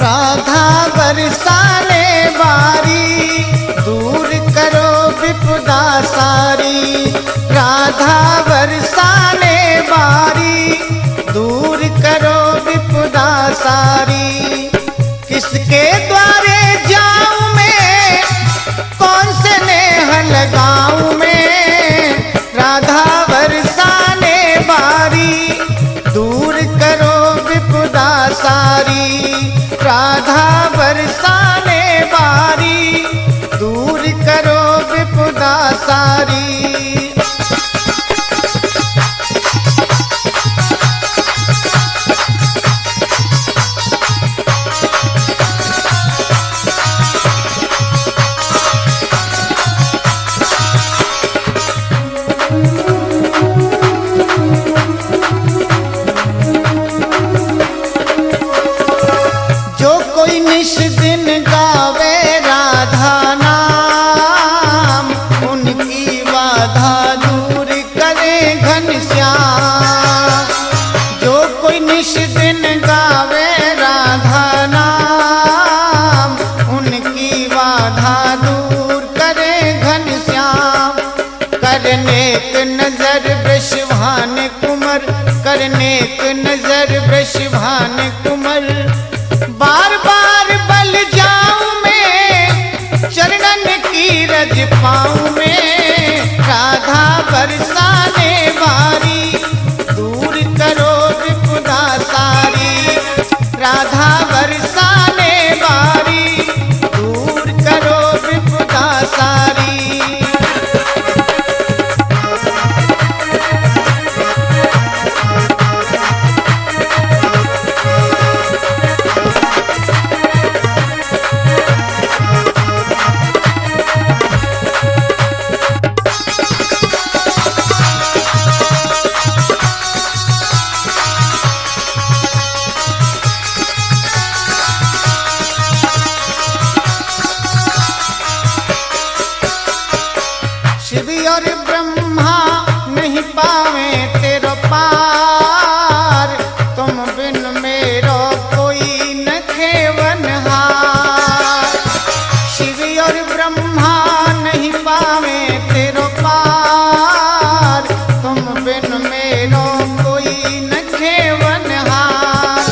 राधा बरसाने बारी, दूर करो विपदा सारी। राधा बरसाने बारी, दूर करो विपदा सारी। किसके द्वारे जाऊं मैं, कौन से नेह लगाऊं मैं। राधा बरसाने बारी, दूर करो विपदा सारी। राधा बरसाने बारी, दूर करो विपदा सारी। निश दिन गावे राधा नाम, उनकी बाधा दूर करे घनश्याम। जो कोई निश दिन गावे राधा नाम, उनकी बाधा दूर करे घनश्याम। करने क नजर वृषभान कुंवर, करने क नजर वृषभान कुंवर। बार बार बल जाऊं मैं, चरणन की रज पाऊं मैं। राधा बरसाने बारी, दूर करो विपदा सारी। राधा बरसाने बारी, दूर करो विपदा सारी। शिव और ब्रह्मा नहीं पावे तेरो पार, तुम बिन मेरो कोई न खेवनहार। शिव और ब्रह्मा नहीं पावे तेरो पार, तुम बिन मेरो कोई न खेवनहार।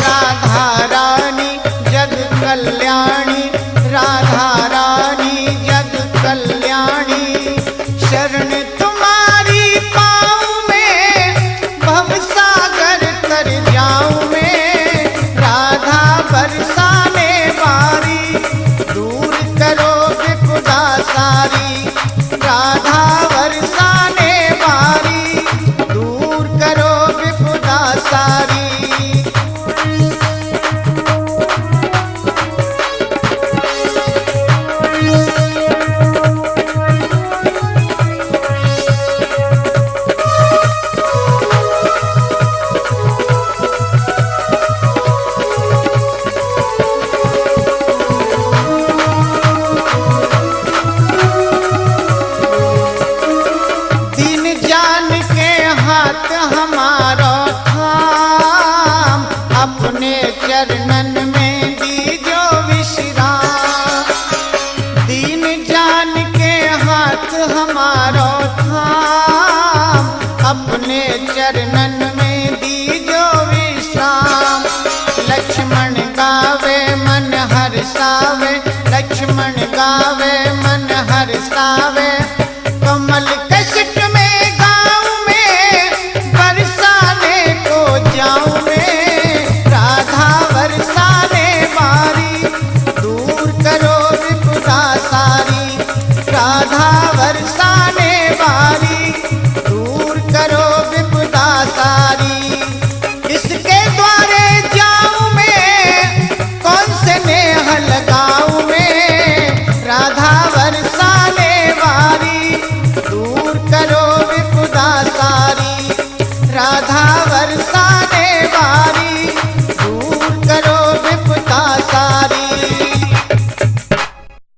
राधा रानी जग कल्याणी, राधा रानी जग कल्याणी। शरण तुम्हारी पाऊं मैं, भवसागर तर जाऊं मैं। राधा बरसाने बारी, दूर करो विपदा सारी। राधा बरसाने बारी, दूर करो विपदा सारी। हमारा थाम, अपने चरणन में दीजो विश्राम। दीन जान के हाथ हमारा थाम, अपने चरणन में दीजो विश्राम। लक्ष्मण गावे मन हर्षावे, लक्ष्मण गावे मन हर्षावे।